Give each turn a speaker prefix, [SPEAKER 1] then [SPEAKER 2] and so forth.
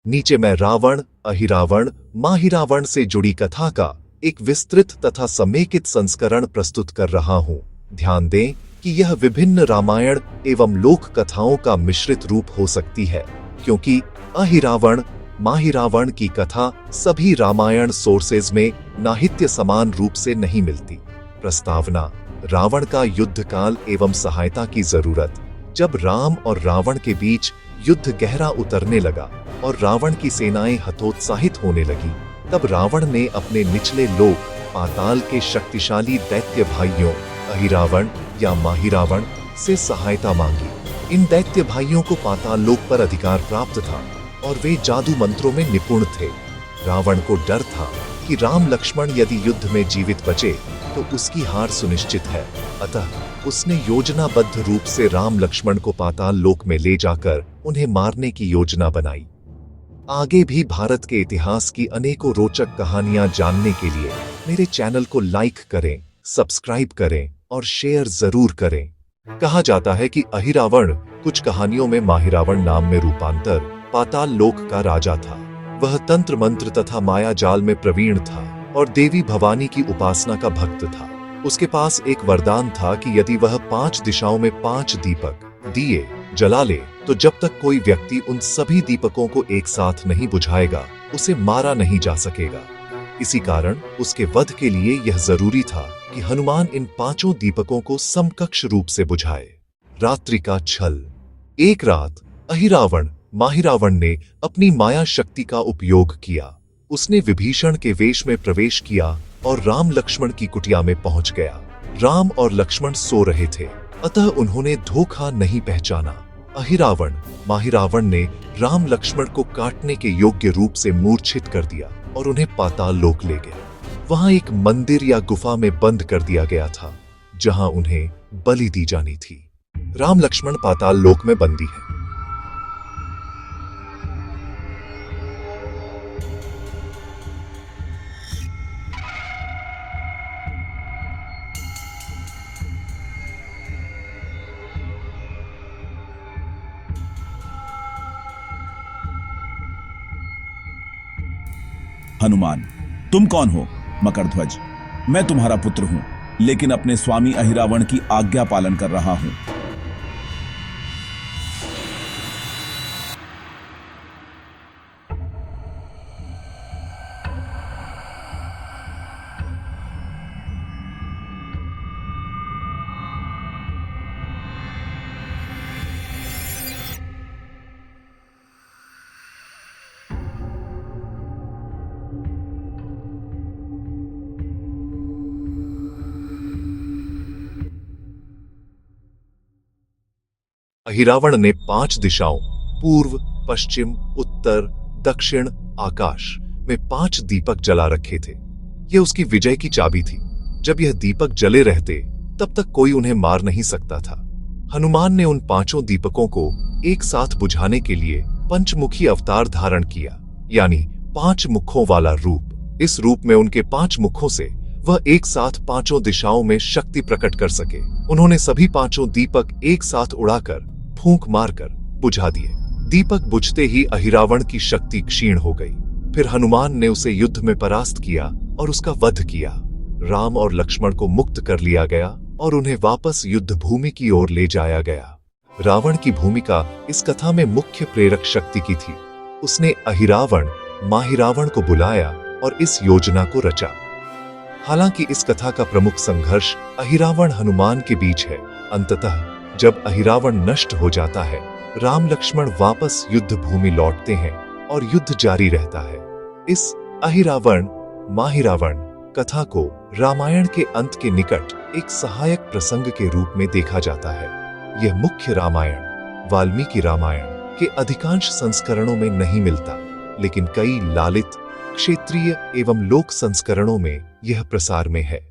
[SPEAKER 1] नीचे मैं रावण, अहिरावण, माहिरावण से जुड़ी कथा का एक विस्तृत तथा समेकित संस्करण प्रस्तुत कर रहा हूं। ध्यान दें कि यह विभिन्न रामायण एवं लोक कथाओं का मिश्रित रूप हो सकती है, क्योंकि अहिरावण, माहिरावण की कथा सभी रामायण सोर्सेज में नाहित्य समान रूप से नहीं मिलती। प्रस्तावना: रावण का युद्ध काल एवं सहायता की जरूरत। जब राम और रावण के बीच युद्ध गहरा उतरने लगा और रावण की सेनाएं हतोत्साहित होने लगी, तब रावण ने अपने निचले लोक पाताल के शक्तिशाली दैत्य भाइयों अहिरावण या माहिरावण से सहायता मांगी। इन दैत्य भाइयों को पाताल लोक पर अधिकार प्राप्त था और वे जादू मंत्रों में निपुण थे। रावण को डर था कि राम लक्ष्मण यदि युद्ध में जीवित बचे तो उसकी हार सुनिश्चित है, अतः उसने योजनाबद्ध रूप से राम लक्ष्मण को पाताल लोक में ले जाकर उन्हें मारने की योजना बनाई। आगे भी भारत के इतिहास की अनेकों रोचक कहानियां जानने के लिए मेरे चैनल को लाइक करें, सब्सक्राइब करें और शेयर जरूर करें। कहा जाता है कि अहिरावण कुछ कहानियों में माहिरावण नाम में रूपांतर पाताल लोक का राजा था। वह तंत्र मंत्र तथा माया जाल में प्रवीण था और देवी भवानी की उपासना का भक्त था। उसके पास एक वरदान था कि यदि वह 5 दिशाओं में 5 दीपक दिए जला ले तो जब तक कोई व्यक्ति उन सभी दीपकों को एक साथ नहीं बुझाएगा उसे मारा नहीं जा सकेगा। इसी कारण उसके वध के लिए यह जरूरी था कि हनुमान इन 5 दीपकों को समकक्ष रूप से बुझाए। रात्रि का छल। एक रात अहिरावण माहिरावण ने अपनी माया शक्ति का उपयोग किया। उसने विभीषण के वेश में प्रवेश किया और राम लक्ष्मण की कुटिया में पहुंच गया। राम और लक्ष्मण सो रहे थे, अतः उन्होंने धोखा नहीं पहचाना। अहिरावण माहिरावण ने राम लक्ष्मण को काटने के योग्य रूप से मूर्छित कर दिया और उन्हें पाताल लोक ले गया। वहां एक मंदिर या गुफा में बंद कर दिया गया था, जहां उन्हें बलि दी जानी थी। राम लक्ष्मण पाताल लोक में बंदी है।
[SPEAKER 2] हनुमान, तुम कौन हो? मकरध्वज, मैं तुम्हारा पुत्र हूं, लेकिन अपने स्वामी अहिरावण की आज्ञा पालन कर रहा हूं।
[SPEAKER 1] अहिरावण ने 5 दिशाओं पूर्व, पश्चिम, उत्तर, दक्षिण, आकाश में 5 दीपक जला रखे थे। यह उसकी विजय की चाबी थी। जब यह दीपक जले रहते तब तक कोई उन्हें मार नहीं सकता था। हनुमान ने उन 5 दीपकों को एक साथ बुझाने के लिए पंचमुखी अवतार धारण किया, यानी 5 मुखों वाला रूप। इस रूप में उनके 5 मुखों से वह एक साथ 5 दिशाओं में शक्ति प्रकट कर सके। उन्होंने सभी 5 दीपक एक साथ उड़ाकर फूंक मारकर बुझा दिए। दीपक बुझते ही अहिरावण की शक्ति क्षीण हो गई। फिर हनुमान ने उसे युद्ध में परास्त किया और उसका वध किया। राम और लक्ष्मण को मुक्त कर लिया गया और उन्हें वापस युद्ध भूमि की ओर ले जाया गया। रावण की भूमिका इस कथा में मुख्य प्रेरक शक्ति की थी। उसने अहिरावण माहिरावण को बुलाया और इस योजना को रचा। हालांकि इस कथा का प्रमुख संघर्ष अहिरावण हनुमान के बीच है। अंततः जब अहिरावण नष्ट हो जाता है, राम लक्ष्मण वापस युद्ध भूमि लौटते हैं और युद्ध जारी रहता है। इस अहिरावण माहिरावण कथा को रामायण के अंत के निकट एक सहायक प्रसंग के रूप में देखा जाता है। यह मुख्य रामायण वाल्मीकि रामायण के अधिकांश संस्करणों में नहीं मिलता, लेकिन कई लालित, क्षेत्रीय एवं लोक संस्करणों में यह प्रसार में है।